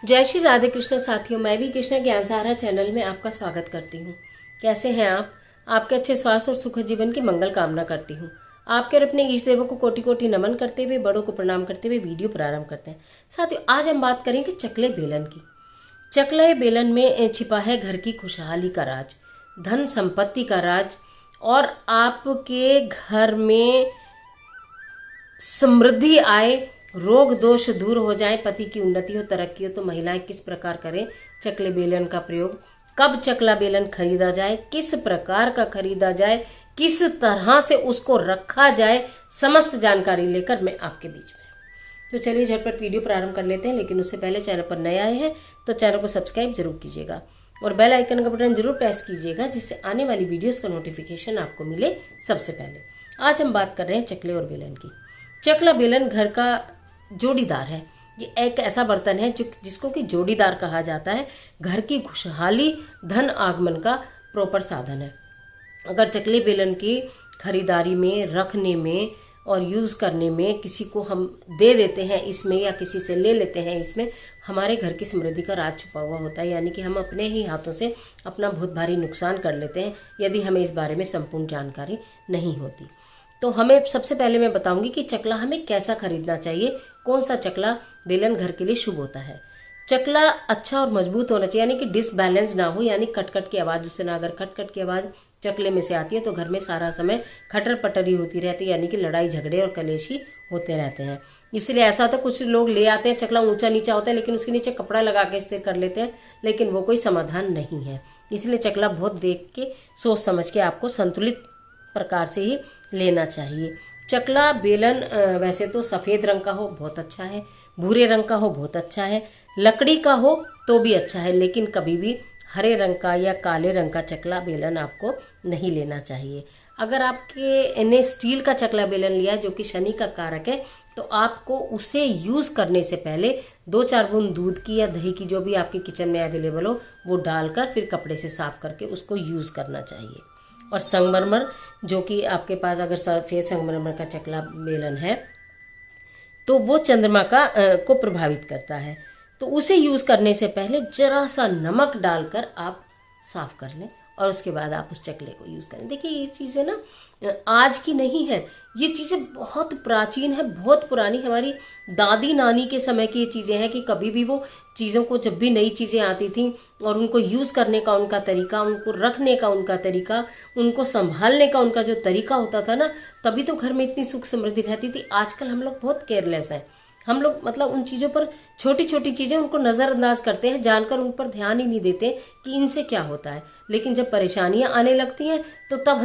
जय श्री राधे कृष्ण साथियों, मैं भी कृष्ण ज्ञान सहारा चैनल में आपका स्वागत करती हूँ। कैसे हैं आप? आपके अच्छे स्वास्थ्य और सुखद जीवन की मंगल कामना करती हूँ। आपके और अपने ईष्ट देवों को कोटि कोटि नमन करते हुए, बड़ों को प्रणाम करते हुए वीडियो प्रारंभ करते हैं। साथियों, आज हम बात करेंगे चकले बेलन की। चकले बेलन में छिपा है घर की खुशहाली का राज, धन संपत्ति का राज, और आपके घर में समृद्धि आए, रोग दोष दूर हो जाए, पति की उन्नति हो, तरक्की हो। तो महिलाएं किस प्रकार करें चकले बेलन का प्रयोग, कब चकला बेलन खरीदा जाए, किस प्रकार का खरीदा जाए, किस तरह से उसको रखा जाए, समस्त जानकारी लेकर मैं आपके बीच में। तो चलिए झटपट वीडियो प्रारंभ कर लेते हैं। लेकिन उससे पहले चैनल पर नए आए हैं तो चैनल को सब्सक्राइब जरूर कीजिएगा और बेल आइकन का बटन जरूर प्रेस कीजिएगा, जिससे आने वाली वीडियोस का नोटिफिकेशन आपको मिले सबसे पहले। आज हम बात कर रहे हैं चकले और बेलन की। चकला बेलन घर का जोड़ीदार है। ये एक ऐसा बर्तन है जिसको कि जोड़ीदार कहा जाता है। घर की खुशहाली, धन आगमन का प्रॉपर साधन है। अगर चकले बेलन की खरीदारी में, रखने में और यूज़ करने में किसी को हम दे देते हैं इसमें, या किसी से ले लेते हैं इसमें, हमारे घर की समृद्धि का राज छुपा हुआ होता है। यानी कि हम अपने ही हाथों से अपना बहुत भारी नुकसान कर लेते हैं यदि हमें इस बारे में संपूर्ण जानकारी नहीं होती। तो हमें सबसे पहले मैं बताऊंगी कि चकला हमें कैसा खरीदना चाहिए, कौन सा चकला बेलन घर के लिए शुभ होता है। चकला अच्छा और मजबूत होना चाहिए, यानी कि डिसबैलेंस ना हो, यानी खटखट की आवाज़ उससे ना। अगर खटखट की आवाज़ चकले में से आती है तो घर में सारा समय खटर पटरी होती रहती है, यानी कि लड़ाई झगड़े और कलेशी होते रहते हैं। इसलिए ऐसा होता है, कुछ लोग ले आते हैं, चकला ऊंचा नीचा होता है लेकिन उसके नीचे कपड़ा लगा के स्थिर कर लेते हैं, लेकिन वो कोई समाधान नहीं है। इसलिए चकला बहुत देख के, सोच समझ के आपको संतुलित प्रकार से ही लेना चाहिए। चकला बेलन वैसे तो सफ़ेद रंग का हो बहुत अच्छा है, भूरे रंग का हो बहुत अच्छा है, लकड़ी का हो तो भी अच्छा है, लेकिन कभी भी हरे रंग का या काले रंग का चकला बेलन आपको नहीं लेना चाहिए। अगर आपके ने स्टील का चकला बेलन लिया है जो कि शनि का कारक है, तो आपको उसे यूज़ करने से पहले 2-4 बूंद दूध की या दही की, जो भी आपके किचन में अवेलेबल हो, वो डालकर फिर कपड़े से साफ करके उसको यूज़ करना चाहिए। और संगमरमर, जो कि आपके पास अगर सफ़ेद संगमरमर का चकला बेलन है तो वो चंद्रमा को प्रभावित करता है, तो उसे यूज़ करने से पहले जरा सा नमक डालकर आप साफ कर लें और उसके बाद आप उस चकले को यूज़ करें। देखिए, ये चीज़ें ना आज की नहीं है, ये चीज़ें बहुत प्राचीन है, बहुत पुरानी, हमारी दादी नानी के समय की ये चीज़ें हैं कि कभी भी वो चीज़ों को, जब भी नई चीज़ें आती थी और उनको यूज़ करने का उनका तरीका, उनको रखने का उनका तरीका, उनको संभालने का उनका जो तरीका होता था ना, तभी तो घर में इतनी सुख समृद्धि रहती थी। आजकल हम लोग बहुत केयरलेस हैं। हम लोग मतलब उन चीज़ों पर, छोटी छोटी चीज़ें उनको नज़रअंदाज करते हैं, जानकर उन पर ध्यान ही नहीं देते कि इनसे क्या होता है। लेकिन जब परेशानियां आने लगती हैं तो तब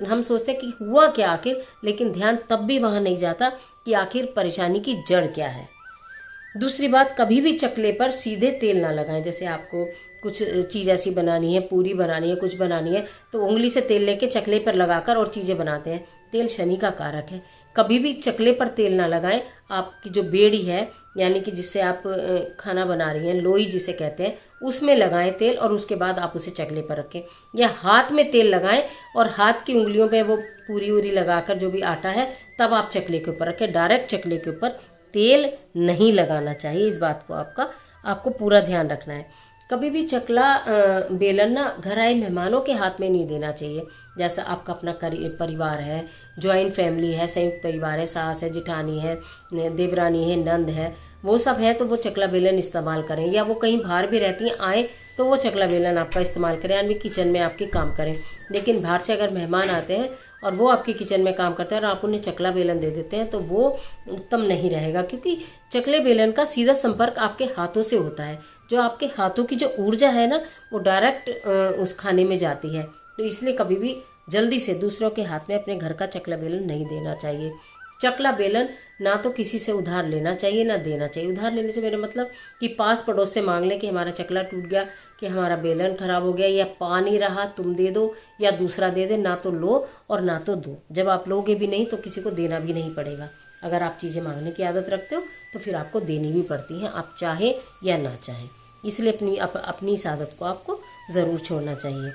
हम सोचते हैं कि हुआ क्या आखिर, लेकिन ध्यान तब भी वहाँ नहीं जाता कि आखिर परेशानी की जड़ क्या है। दूसरी बात, कभी भी चकले पर सीधे तेल ना लगाएं। जैसे आपको कुछ चीज़ ऐसी बनानी है, पूरी बनानी है, कुछ बनानी है, तो उंगली से तेल लेके चकले पर लगाकर और चीज़ें बनाते हैं। तेल शनि का कारक है, कभी भी चकले पर तेल ना लगाएं। आपकी जो बेड़ी है, यानी कि जिससे आप खाना बना रही हैं, लोई जिसे कहते हैं, उसमें लगाएं तेल और उसके बाद आप उसे चकले पर रखें। या हाथ में तेल लगाएं और हाथ की उंगलियों पे वो पूरी उरी लगाकर जो भी आटा है, तब आप चकले के ऊपर रखें। डायरेक्ट चकले के ऊपर तेल नहीं लगाना चाहिए। इस बात को आपको पूरा ध्यान रखना है। कभी भी चकला बेलन ना घर आए मेहमानों के हाथ में नहीं देना चाहिए। जैसा आपका अपना परिवार है, जॉइंट फैमिली है, संयुक्त परिवार है, सास है, जिठानी है, देवरानी है, नंद है, वो सब है, तो वो चकला बेलन इस्तेमाल करें। या वो कहीं बाहर भी रहती हैं, आए तो वो चकला बेलन आपका इस्तेमाल करें, यानी किचन में आपके काम करें। लेकिन बाहर से अगर मेहमान आते हैं और वो आपके किचन में काम करते हैं और आप उन्हें चकला बेलन दे देते हैं, तो वो उत्तम नहीं रहेगा, क्योंकि चकले बेलन का सीधा संपर्क आपके हाथों से होता है। जो आपके हाथों की जो ऊर्जा है ना, वो डायरेक्ट उस खाने में जाती है। तो इसलिए कभी भी जल्दी से दूसरों के हाथ में अपने घर का चकला बेलन नहीं देना चाहिए। चकला बेलन ना तो किसी से उधार लेना चाहिए ना देना चाहिए। उधार लेने से मेरा मतलब कि पास पड़ोस से मांग लें कि हमारा चकला टूट गया, कि हमारा बेलन खराब हो गया, या पानी रहा तुम दे दो या दूसरा दे दे। ना तो लो और ना तो दो। जब आप लोगे भी नहीं तो किसी को देना भी नहीं पड़ेगा। अगर आप चीज़ें मांगने की आदत रखते हो तो फिर आपको देनी भी पड़ती हैं, आप चाहें या ना चाहें। इसलिए अपनी इस आदत को आपको ज़रूर छोड़ना चाहिए।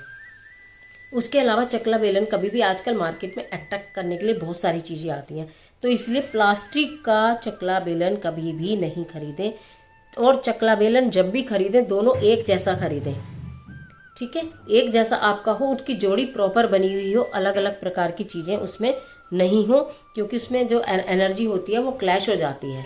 उसके अलावा चकला बेलन कभी भी, आजकल मार्केट में अट्रैक्ट करने के लिए बहुत सारी चीज़ें आती हैं, तो इसलिए प्लास्टिक का चकला बेलन कभी भी नहीं खरीदें। और चकला बेलन जब भी खरीदें दोनों एक जैसा खरीदें, ठीक है, एक जैसा आपका हो, उसकी जोड़ी प्रॉपर बनी हुई हो, अलग अलग प्रकार की चीज़ें उसमें नहीं हो, क्योंकि उसमें जो एनर्जी होती है वो क्लैश हो जाती है।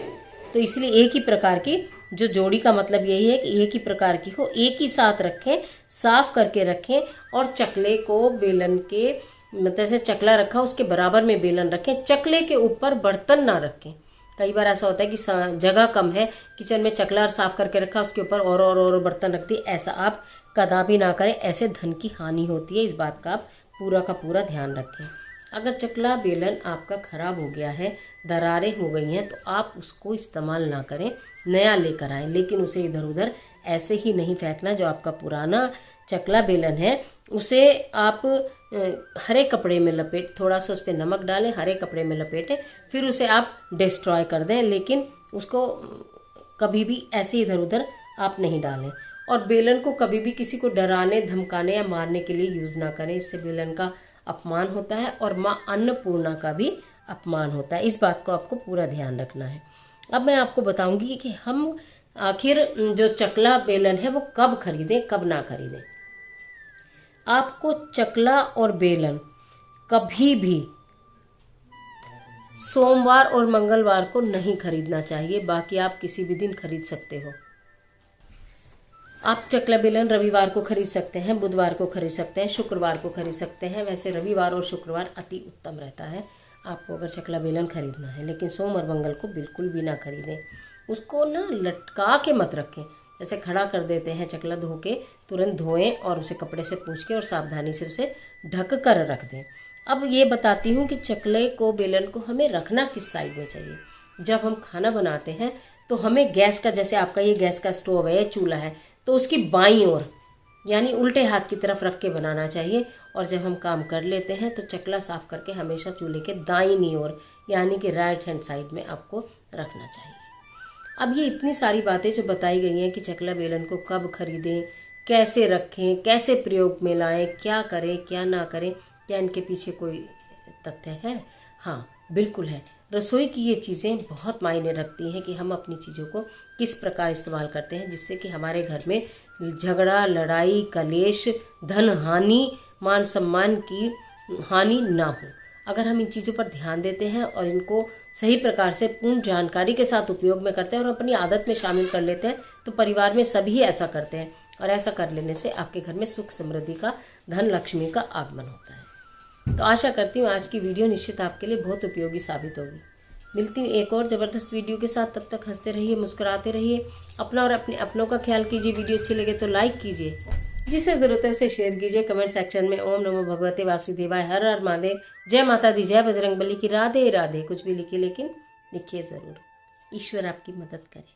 तो इसलिए एक ही प्रकार की जो जोड़ी का मतलब यही है कि एक ही प्रकार की हो, एक ही साथ रखें, साफ करके रखें, और चकले को बेलन के मतलब से चकला रखा उसके बराबर में बेलन रखें, चकले के ऊपर बर्तन ना रखें। कई बार ऐसा होता है कि जगह कम है, किचन में चकला साफ करके रखा उसके ऊपर और बर्तन रख दिए, ऐसा आप कदापि ना करें, ऐसे धन की हानि होती है। इस बात का आप पूरा का पूरा ध्यान रखें। अगर चकला बेलन आपका ख़राब हो गया है, दरारें हो गई हैं, तो आप उसको इस्तेमाल ना करें, नया लेकर आएँ, लेकिन उसे इधर उधर ऐसे ही नहीं फेंकना। जो आपका पुराना चकला बेलन है उसे आप हरे कपड़े में लपेट, थोड़ा सा उस पर नमक डालें, हरे कपड़े में लपेटें, फिर उसे आप डिस्ट्रॉय कर दें, लेकिन उसको कभी भी ऐसे इधर उधर आप नहीं डालें। और बेलन को कभी भी किसी को डराने, धमकाने या मारने के लिए यूज़ ना करें, इससे बेलन का अपमान होता है और माँ अन्नपूर्णा का भी अपमान होता है। इस बात को आपको पूरा ध्यान रखना है। अब मैं आपको बताऊंगी कि हम आखिर जो चकला बेलन है वो कब खरीदें, कब ना खरीदें। आपको चकला और बेलन कभी भी सोमवार और मंगलवार को नहीं खरीदना चाहिए, बाकी आप किसी भी दिन खरीद सकते हो। आप चकला बेलन रविवार को खरीद सकते हैं, बुधवार को खरीद सकते हैं, शुक्रवार को खरीद सकते हैं। वैसे रविवार और शुक्रवार अति उत्तम रहता है आपको अगर चकला बेलन खरीदना है, लेकिन सोम और मंगल को बिल्कुल भी ना खरीदें। उसको ना लटका के मत रखें, जैसे खड़ा कर देते हैं चकला, धो के तुरंत धोएं और उसे कपड़े से पोंछ के और सावधानी से उसे ढक कर रख दें। अब ये बताती हूँ कि चकले को, बेलन को हमें रखना किस साइड में चाहिए। जब हम खाना बनाते हैं तो हमें गैस का, जैसे आपका ये गैस का स्टोव है, चूल्हा है, तो उसकी बाईं ओर यानी उल्टे हाथ की तरफ रख के बनाना चाहिए। और जब हम काम कर लेते हैं तो चकला साफ करके हमेशा चूल्हे के दाईं ओर यानी कि राइट हैंड साइड में आपको रखना चाहिए। अब ये इतनी सारी बातें जो बताई गई हैं कि चकला बेलन को कब खरीदें, कैसे रखें, कैसे प्रयोग में लाएं, क्या करें क्या ना करें, क्या इनके पीछे कोई तथ्य है? हाँ, बिल्कुल है। रसोई की ये चीज़ें बहुत मायने रखती हैं कि हम अपनी चीज़ों को किस प्रकार इस्तेमाल करते हैं, जिससे कि हमारे घर में झगड़ा, लड़ाई, कलेश, धन हानि, मान सम्मान की हानि ना हो। अगर हम इन चीज़ों पर ध्यान देते हैं और इनको सही प्रकार से पूर्ण जानकारी के साथ उपयोग में करते हैं और अपनी आदत में शामिल कर लेते हैं, तो परिवार में सभी ऐसा करते हैं। और ऐसा कर लेने से आपके घर में सुख समृद्धि का, धन लक्ष्मी का आगमन होता है। तो आशा करती हूँ आज की वीडियो निश्चित आपके लिए बहुत उपयोगी साबित होगी। मिलती हूँ एक और ज़बरदस्त वीडियो के साथ, तब तक हंसते रहिए, मुस्कुराते रहिए, अपना और अपने अपनों का ख्याल कीजिए। वीडियो अच्छी लगे तो लाइक कीजिए, जिसे ज़रूरत है उसे शेयर कीजिए। कमेंट सेक्शन में ओम नमो भगवते वासुदेवाय, हर हर महादेव, जय माता दी, जय बजरंगबली की, राधे राधे कुछ भी लिखिए, लेकिन लिखिए ज़रूर। ईश्वर आपकी मदद करे।